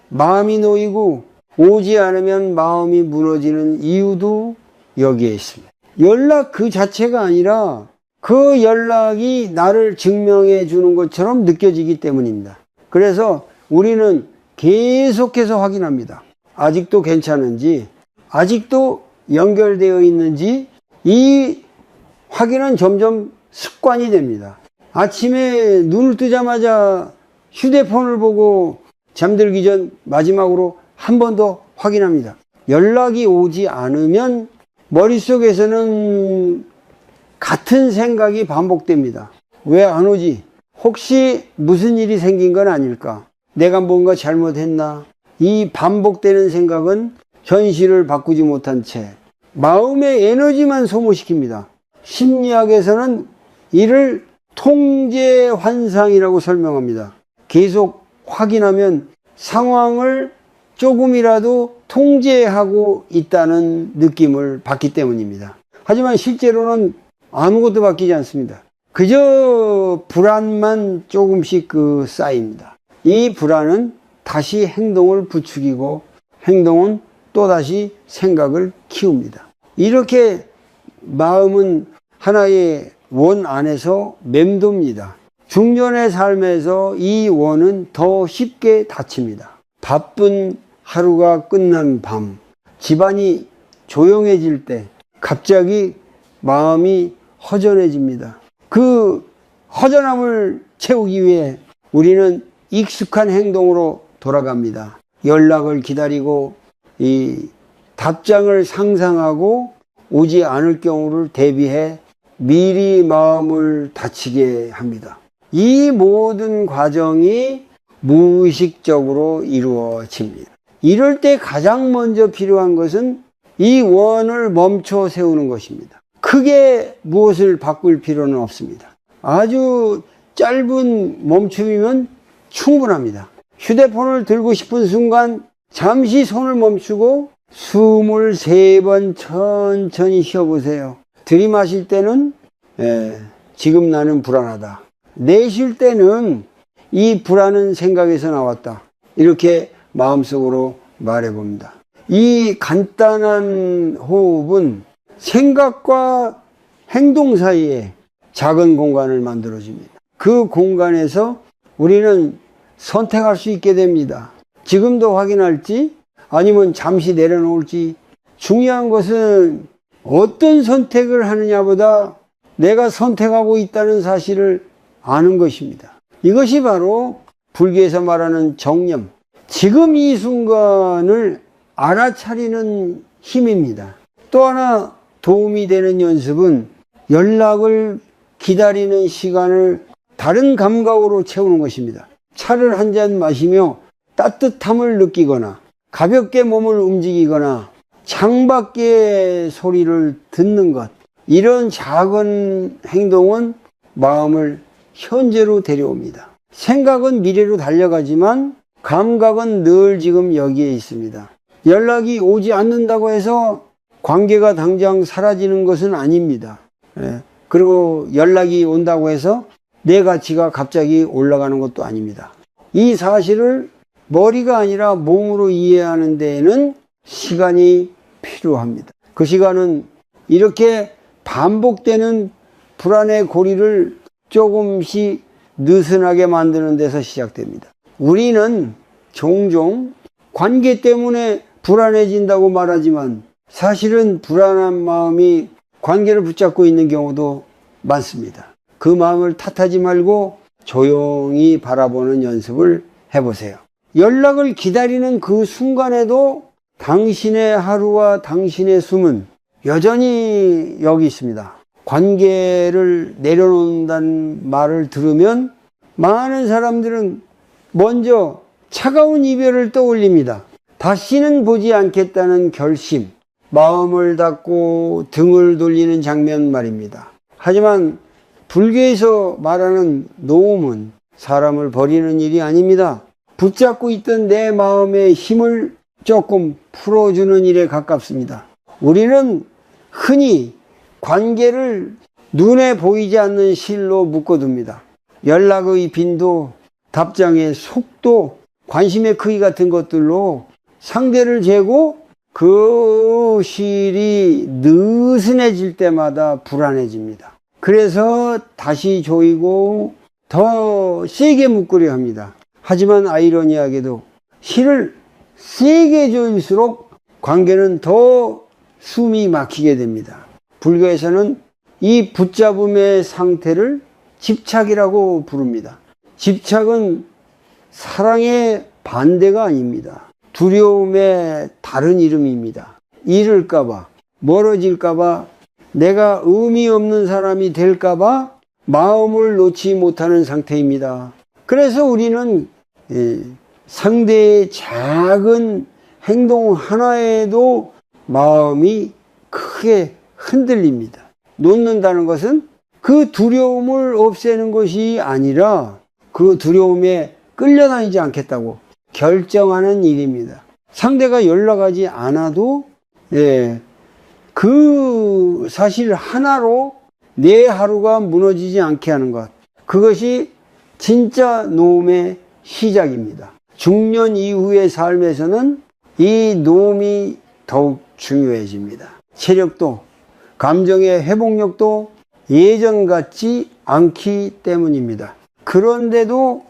마음이 놓이고 오지 않으면 마음이 무너지는 이유도 여기에 있습니다. 연락 그 자체가 아니라 그 연락이 나를 증명해 주는 것처럼 느껴지기 때문입니다. 그래서 우리는 계속해서 확인합니다. 아직도 괜찮은지, 아직도 연결되어 있는지. 이 확인은 점점 습관이 됩니다. 아침에 눈을 뜨자마자 휴대폰을 보고 잠들기 전 마지막으로 한 번 더 확인합니다. 연락이 오지 않으면 머릿속에서는 같은 생각이 반복됩니다. 왜 안 오지? 혹시 무슨 일이 생긴 건 아닐까? 내가 뭔가 잘못했나? 이 반복되는 생각은 현실을 바꾸지 못한 채 마음의 에너지만 소모시킵니다. 심리학에서는 이를 통제 환상이라고 설명합니다. 계속 확인하면 상황을 조금이라도 통제하고 있다는 느낌을 받기 때문입니다. 하지만 실제로는 아무것도 바뀌지 않습니다. 그저 불안만 조금씩 쌓입니다. 이 불안은 다시 행동을 부추기고 행동은 또다시 생각을 키웁니다. 이렇게 마음은 하나의 원 안에서 맴돕니다. 중년의 삶에서 이 원은 더 쉽게 닫힙니다. 바쁜 하루가 끝난 밤, 집안이 조용해질 때 갑자기 마음이 허전해집니다. 그 허전함을 채우기 위해 우리는 익숙한 행동으로 돌아갑니다. 연락을 기다리고 이 답장을 상상하고 오지 않을 경우를 대비해 미리 마음을 다치게 합니다. 이 모든 과정이 무의식적으로 이루어집니다. 이럴 때 가장 먼저 필요한 것은 이 원을 멈춰 세우는 것입니다. 크게 무엇을 바꿀 필요는 없습니다. 아주 짧은 멈춤이면 충분합니다. 휴대폰을 들고 싶은 순간 잠시 손을 멈추고 숨을 3번 천천히 쉬어보세요. 들이마실 때는 지금 나는 불안하다. 내쉴 때는 이 불안은 생각에서 나왔다. 이렇게 마음속으로 말해봅니다. 이 간단한 호흡은 생각과 행동 사이에 작은 공간을 만들어줍니다. 그 공간에서 우리는 선택할 수 있게 됩니다. 지금도 확인할지 아니면 잠시 내려놓을지. 중요한 것은 어떤 선택을 하느냐보다 내가 선택하고 있다는 사실을 아는 것입니다. 이것이 바로 불교에서 말하는 정념, 지금 이 순간을 알아차리는 힘입니다. 또 하나 도움이 되는 연습은 연락을 기다리는 시간을 다른 감각으로 채우는 것입니다. 차를 한 잔 마시며 따뜻함을 느끼거나 가볍게 몸을 움직이거나 창밖의 소리를 듣는 것, 이런 작은 행동은 마음을 현재로 데려옵니다. 생각은 미래로 달려가지만 감각은 늘 지금 여기에 있습니다. 연락이 오지 않는다고 해서 관계가 당장 사라지는 것은 아닙니다. 그리고 연락이 온다고 해서 내 가치가 갑자기 올라가는 것도 아닙니다. 이 사실을 머리가 아니라 몸으로 이해하는 데에는 시간이 필요합니다. 그 시간은 이렇게 반복되는 불안의 고리를 조금씩 느슨하게 만드는 데서 시작됩니다. 우리는 종종 관계 때문에 불안해진다고 말하지만 사실은 불안한 마음이 관계를 붙잡고 있는 경우도 많습니다. 그 마음을 탓하지 말고 조용히 바라보는 연습을 해보세요. 연락을 기다리는 그 순간에도 당신의 하루와 당신의 숨은 여전히 여기 있습니다. 관계를 내려놓는다는 말을 들으면 많은 사람들은 먼저 차가운 이별을 떠올립니다. 다시는 보지 않겠다는 결심, 마음을 닫고 등을 돌리는 장면 말입니다. 하지만 불교에서 말하는 노음은 사람을 버리는 일이 아닙니다. 붙잡고 있던 내 마음의 힘을 조금 풀어주는 일에 가깝습니다. 우리는 흔히 관계를 눈에 보이지 않는 실로 묶어둡니다. 연락의 빈도, 답장의 속도, 관심의 크기 같은 것들로 상대를 재고 그 실이 느슨해질 때마다 불안해집니다. 그래서 다시 조이고 더 세게 묶으려 합니다. 하지만 아이러니하게도 실을 세게 조일수록 관계는 더 숨이 막히게 됩니다. 불교에서는 이 붙잡음의 상태를 집착이라고 부릅니다. 집착은 사랑의 반대가 아닙니다. 두려움의 다른 이름입니다. 잃을까봐, 멀어질까봐, 내가 의미 없는 사람이 될까봐 마음을 놓지 못하는 상태입니다. 그래서 우리는 상대의 작은 행동 하나에도 마음이 크게 흔들립니다. 놓는다는 것은 그 두려움을 없애는 것이 아니라 그 두려움에 끌려다니지 않겠다고 결정하는 일입니다. 상대가 연락하지 않아도 그 사실 하나로 내 하루가 무너지지 않게 하는 것, 그것이 진짜 노음의 시작입니다. 중년 이후의 삶에서는 이 노음이 더욱 중요해집니다. 체력도, 감정의 회복력도 예전 같지 않기 때문입니다. 그런데도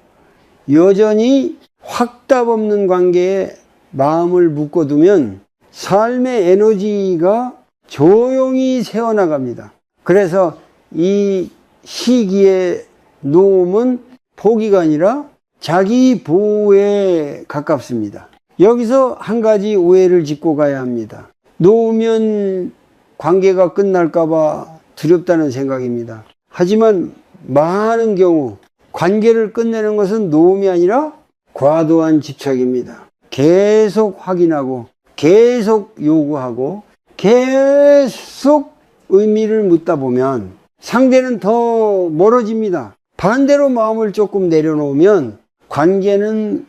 여전히 확답 없는 관계에 마음을 묶어두면 삶의 에너지가 조용히 새어나갑니다. 그래서 이 시기의 노음은 포기가 아니라 자기 보호에 가깝습니다. 여기서 한 가지 오해를 짚고 가야 합니다. 놓으면 관계가 끝날까봐 두렵다는 생각입니다. 하지만 많은 경우 관계를 끝내는 것은 노음이 아니라 과도한 집착입니다. 계속 확인하고 계속 요구하고 계속 의미를 묻다 보면 상대는 더 멀어집니다. 반대로 마음을 조금 내려놓으면 관계는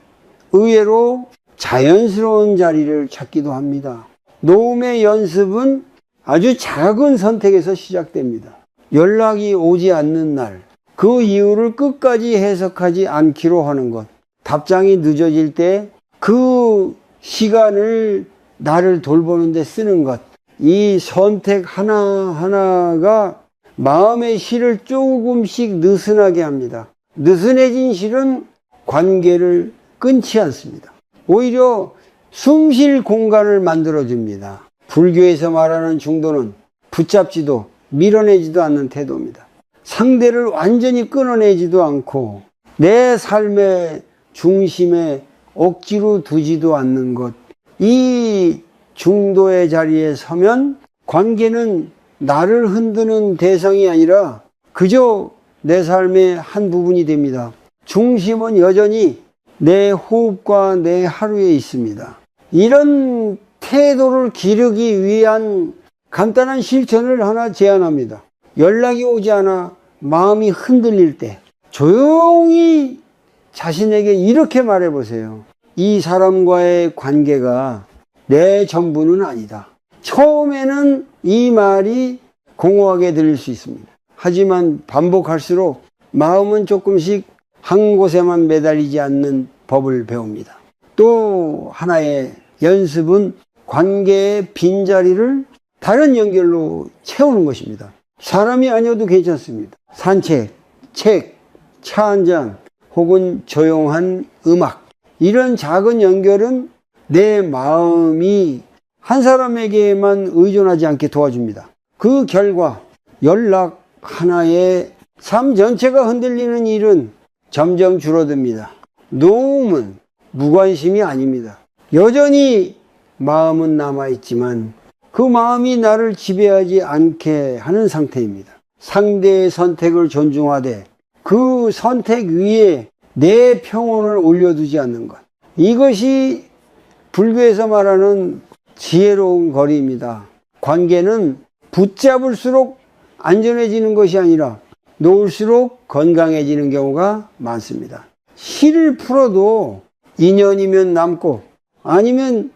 의외로 자연스러운 자리를 찾기도 합니다. 노음의 연습은 아주 작은 선택에서 시작됩니다. 연락이 오지 않는 날, 그 이유를 끝까지 해석하지 않기로 하는 것, 답장이 늦어질 때 그 시간을 나를 돌보는 데 쓰는 것, 이 선택 하나하나가 마음의 실을 조금씩 느슨하게 합니다. 느슨해진 실은 관계를 끊지 않습니다. 오히려 숨 쉴 공간을 만들어줍니다. 불교에서 말하는 중도는 붙잡지도 밀어내지도 않는 태도입니다. 상대를 완전히 끊어내지도 않고 내 삶의 중심에 억지로 두지도 않는 것. 이 중도의 자리에 서면 관계는 나를 흔드는 대상이 아니라 그저 내 삶의 한 부분이 됩니다. 중심은 여전히 내 호흡과 내 하루에 있습니다. 이런 태도를 기르기 위한 간단한 실천을 하나 제안합니다. 연락이 오지 않아 마음이 흔들릴 때 조용히 자신에게 이렇게 말해보세요. 이 사람과의 관계가 내 전부는 아니다. 처음에는 이 말이 공허하게 들릴 수 있습니다. 하지만 반복할수록 마음은 조금씩 한 곳에만 매달리지 않는 법을 배웁니다. 또 하나의 연습은 관계의 빈자리를 다른 연결로 채우는 것입니다. 사람이 아니어도 괜찮습니다. 산책, 책, 차 한잔, 혹은 조용한 음악. 이런 작은 연결은 내 마음이 한 사람에게만 의존하지 않게 도와줍니다. 그 결과 연락 하나에 삶 전체가 흔들리는 일은 점점 줄어듭니다. 노음은 무관심이 아닙니다. 여전히 마음은 남아있지만 그 마음이 나를 지배하지 않게 하는 상태입니다. 상대의 선택을 존중하되 그 선택 위에 내 평온을 올려두지 않는 것. 이것이 불교에서 말하는 지혜로운 거리입니다. 관계는 붙잡을수록 안전해지는 것이 아니라 놓을수록 건강해지는 경우가 많습니다. 실을 풀어도 인연이면 남고 아니면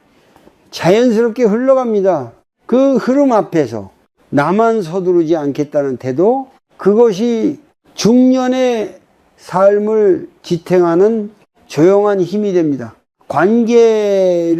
자연스럽게 흘러갑니다. 그 흐름 앞에서 나만 서두르지 않겠다는 태도, 그것이 중년의 삶을 지탱하는 조용한 힘이 됩니다. 관계를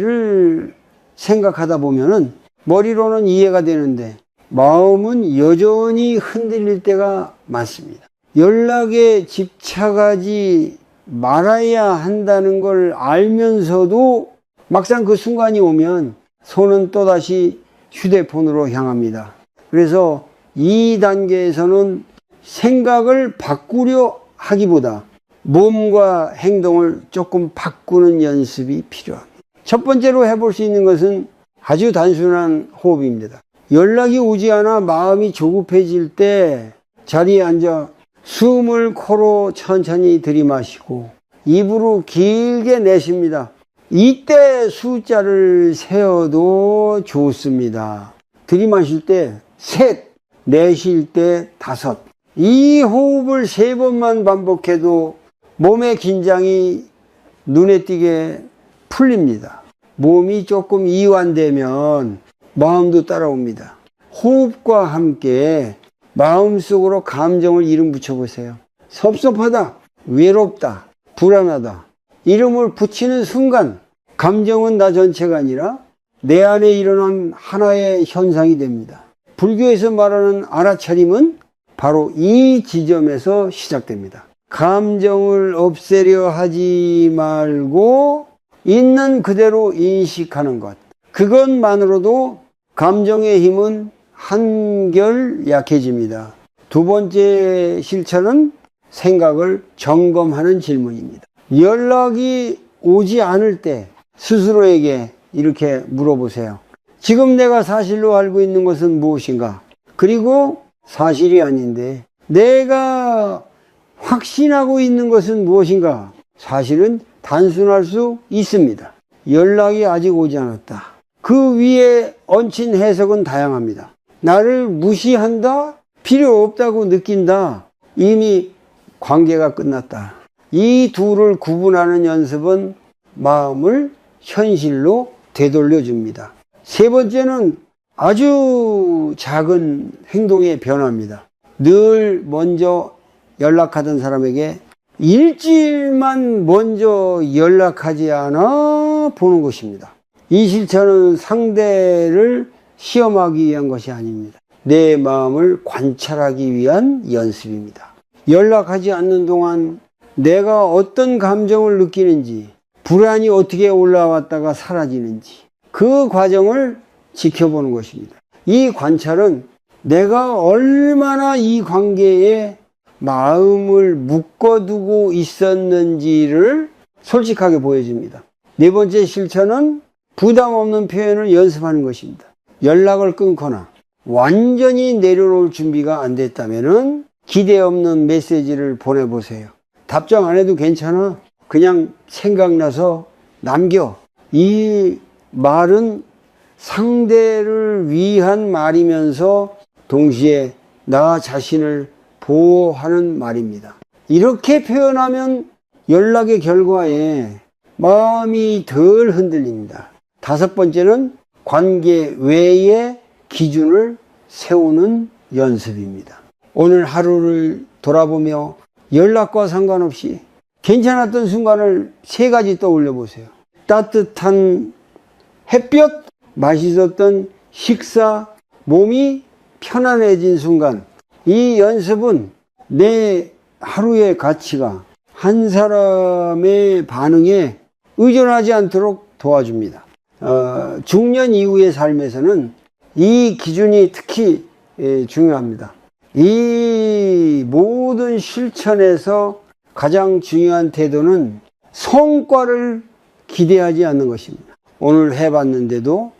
생각하다 보면은 머리로는 이해가 되는데 마음은 여전히 흔들릴 때가 많습니다. 연락에 집착하지 말아야 한다는 걸 알면서도 막상 그 순간이 오면 손은 또다시 휴대폰으로 향합니다. 그래서 이 단계에서는 생각을 바꾸려 하기보다 몸과 행동을 조금 바꾸는 연습이 필요합니다. 첫 번째로 해볼 수 있는 것은 아주 단순한 호흡입니다. 연락이 오지 않아 마음이 조급해질 때 자리에 앉아 숨을 코로 천천히 들이마시고 입으로 길게 내쉽니다. 이때 숫자를 세어도 좋습니다. 들이마실 때 셋, 내쉴 때 5. 이 호흡을 3번만 반복해도 몸의 긴장이 눈에 띄게 풀립니다. 몸이 조금 이완되면 마음도 따라옵니다. 호흡과 함께 마음속으로 감정을 이름 붙여보세요. 섭섭하다, 외롭다, 불안하다. 이름을 붙이는 순간 감정은 나 전체가 아니라 내 안에 일어난 하나의 현상이 됩니다. 불교에서 말하는 알아차림은 바로 이 지점에서 시작됩니다. 감정을 없애려 하지 말고 있는 그대로 인식하는 것. 그것만으로도 감정의 힘은 한결 약해집니다. 두 번째 실천은 생각을 점검하는 질문입니다. 연락이 오지 않을 때 스스로에게 이렇게 물어보세요. 지금 내가 사실로 알고 있는 것은 무엇인가? 그리고 사실이 아닌데 내가 확신하고 있는 것은 무엇인가? 사실은 단순할 수 있습니다. 연락이 아직 오지 않았다. 그 위에 얹힌 해석은 다양합니다. 나를 무시한다? 필요 없다고 느낀다? 이미 관계가 끝났다. 이 둘을 구분하는 연습은 마음을 현실로 되돌려 줍니다. 세 번째는 아주 작은 행동의 변화입니다. 늘 먼저 연락하던 사람에게 일주일만 먼저 연락하지 않아 보는 것입니다. 이 실천은 상대를 시험하기 위한 것이 아닙니다. 내 마음을 관찰하기 위한 연습입니다. 연락하지 않는 동안 내가 어떤 감정을 느끼는지, 불안이 어떻게 올라왔다가 사라지는지 그 과정을 지켜보는 것입니다. 이 관찰은 내가 얼마나 이 관계에 마음을 묶어두고 있었는지를 솔직하게 보여줍니다. 네 번째 실천은 부담 없는 표현을 연습하는 것입니다. 연락을 끊거나 완전히 내려놓을 준비가 안 됐다면 기대 없는 메시지를 보내보세요. 답장 안 해도 괜찮아. 그냥 생각나서 남겨. 이 말은 상대를 위한 말이면서 동시에 나 자신을 보호하는 말입니다. 이렇게 표현하면 연락의 결과에 마음이 덜 흔들립니다. 다섯 번째는 관계 외의 기준을 세우는 연습입니다. 오늘 하루를 돌아보며 연락과 상관없이 괜찮았던 순간을 3가지 떠올려 보세요. 따뜻한 햇볕, 맛있었던 식사, 몸이 편안해진 순간. 이 연습은 내 하루의 가치가 한 사람의 반응에 의존하지 않도록 도와줍니다. 중년 이후의 삶에서는 이 기준이 특히 중요합니다. 이 모든 실천에서 가장 중요한 태도는 성과를 기대하지 않는 것입니다. 오늘 해봤는데도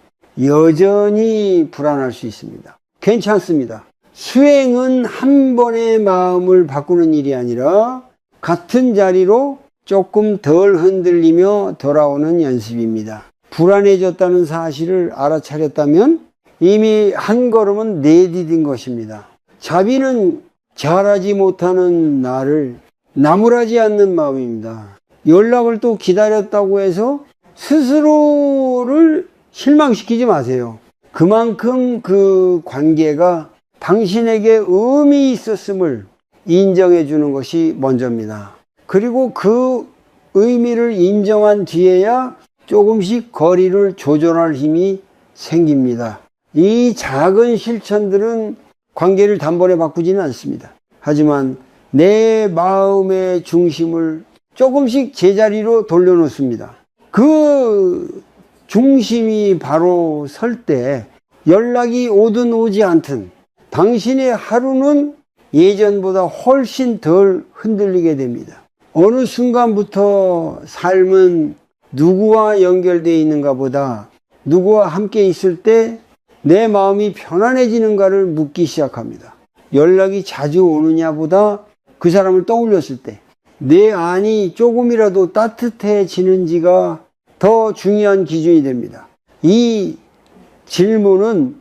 여전히 불안할 수 있습니다. 괜찮습니다. 수행은 한 번에 마음을 바꾸는 일이 아니라 같은 자리로 조금 덜 흔들리며 돌아오는 연습입니다. 불안해졌다는 사실을 알아차렸다면 이미 한 걸음은 내디딘 것입니다. 자비는 잘하지 못하는 나를 나무라지 않는 마음입니다. 연락을 또 기다렸다고 해서 스스로를 실망시키지 마세요. 그만큼 그 관계가 당신에게 의미 있었음을 인정해 주는 것이 먼저입니다. 그리고 그 의미를 인정한 뒤에야 조금씩 거리를 조절할 힘이 생깁니다. 이 작은 실천들은 관계를 단번에 바꾸지는 않습니다. 하지만 내 마음의 중심을 조금씩 제자리로 돌려놓습니다. 그 중심이 바로 설 때 연락이 오든 오지 않든 당신의 하루는 예전보다 훨씬 덜 흔들리게 됩니다. 어느 순간부터 삶은 누구와 연결되어 있는가 보다 누구와 함께 있을 때 내 마음이 편안해지는가를 묻기 시작합니다. 연락이 자주 오느냐 보다 그 사람을 떠올렸을 때 내 안이 조금이라도 따뜻해지는지가 더 중요한 기준이 됩니다. 이 질문은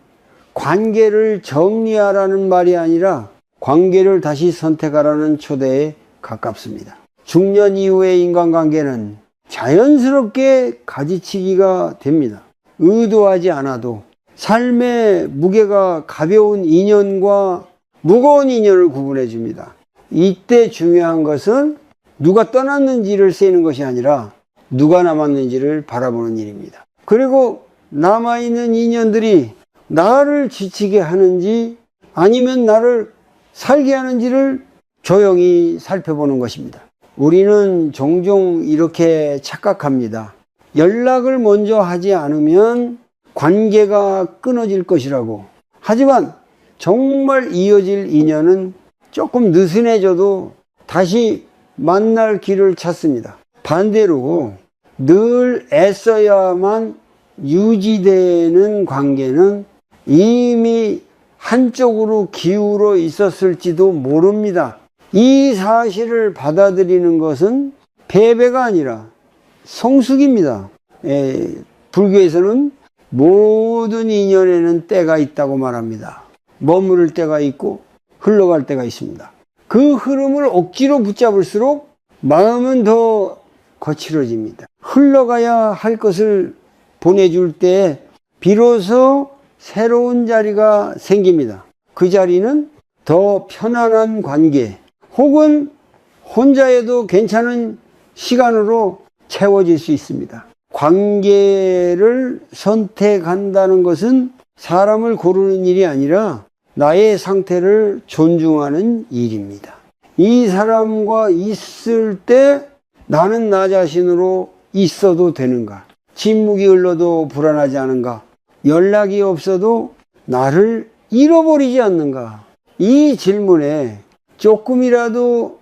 관계를 정리하라는 말이 아니라 관계를 다시 선택하라는 초대에 가깝습니다. 중년 이후의 인간관계는 자연스럽게 가지치기가 됩니다. 의도하지 않아도 삶의 무게가 가벼운 인연과 무거운 인연을 구분해 줍니다. 이때 중요한 것은 누가 떠났는지를 세는 것이 아니라 누가 남았는지를 바라보는 일입니다. 그리고 남아있는 인연들이 나를 지치게 하는지 아니면 나를 살게 하는지를 조용히 살펴보는 것입니다. 우리는 종종 이렇게 착각합니다. 연락을 먼저 하지 않으면 관계가 끊어질 것이라고. 하지만 정말 이어질 인연은 조금 느슨해져도 다시 만날 길을 찾습니다. 반대로 늘 애써야만 유지되는 관계는 이미 한쪽으로 기울어 있었을지도 모릅니다. 이 사실을 받아들이는 것은 패배가 아니라 성숙입니다. 불교에서는 모든 인연에는 때가 있다고 말합니다. 머무를 때가 있고 흘러갈 때가 있습니다. 그 흐름을 억지로 붙잡을수록 마음은 더 거칠어집니다. 흘러가야 할 것을 보내줄 때 비로소 새로운 자리가 생깁니다. 그 자리는 더 편안한 관계 혹은 혼자여도 괜찮은 시간으로 채워질 수 있습니다. 관계를 선택한다는 것은 사람을 고르는 일이 아니라 나의 상태를 존중하는 일입니다. 이 사람과 있을 때 나는 나 자신으로 있어도 되는가? 침묵이 흘러도 불안하지 않은가? 연락이 없어도 나를 잃어버리지 않는가? 이 질문에 조금이라도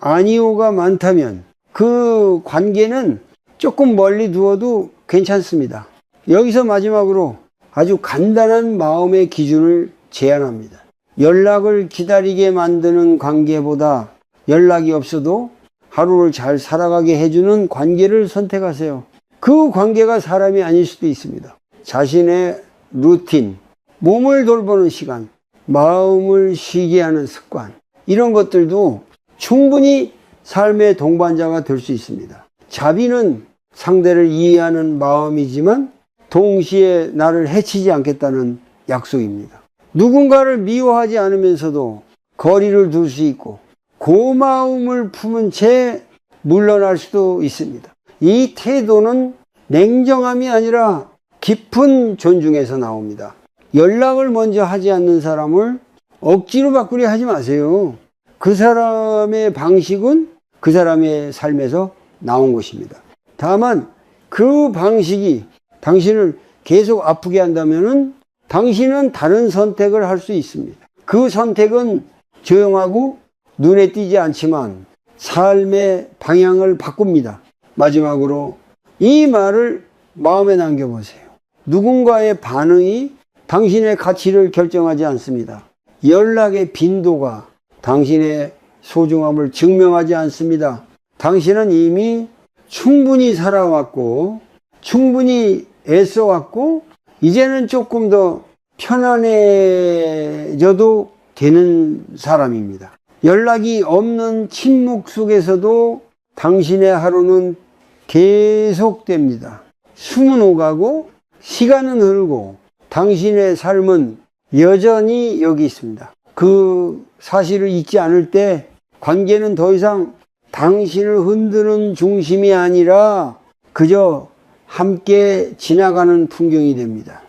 아니오가 많다면 그 관계는 조금 멀리 두어도 괜찮습니다. 여기서 마지막으로 아주 간단한 마음의 기준을 제안합니다. 연락을 기다리게 만드는 관계보다 연락이 없어도 하루를 잘 살아가게 해주는 관계를 선택하세요. 그 관계가 사람이 아닐 수도 있습니다. 자신의 루틴, 몸을 돌보는 시간, 마음을 쉬게 하는 습관, 이런 것들도 충분히 삶의 동반자가 될 수 있습니다. 자비는 상대를 이해하는 마음이지만 동시에 나를 해치지 않겠다는 약속입니다. 누군가를 미워하지 않으면서도 거리를 둘 수 있고 고마움을 품은 채 물러날 수도 있습니다. 이 태도는 냉정함이 아니라 깊은 존중에서 나옵니다. 연락을 먼저 하지 않는 사람을 억지로 바꾸려 하지 마세요. 그 사람의 방식은 그 사람의 삶에서 나온 것입니다. 다만 그 방식이 당신을 계속 아프게 한다면 당신은 다른 선택을 할 수 있습니다. 그 선택은 조용하고 눈에 띄지 않지만 삶의 방향을 바꿉니다. 마지막으로 이 말을 마음에 남겨보세요. 누군가의 반응이 당신의 가치를 결정하지 않습니다. 연락의 빈도가 당신의 소중함을 증명하지 않습니다. 당신은 이미 충분히 살아왔고 충분히 애써왔고 이제는 조금 더 편안해져도 되는 사람입니다. 연락이 없는 침묵 속에서도 당신의 하루는 계속됩니다. 숨은 오가고 시간은 흐르고 당신의 삶은 여전히 여기 있습니다. 그 사실을 잊지 않을 때 관계는 더 이상 당신을 흔드는 중심이 아니라 그저 함께 지나가는 풍경이 됩니다.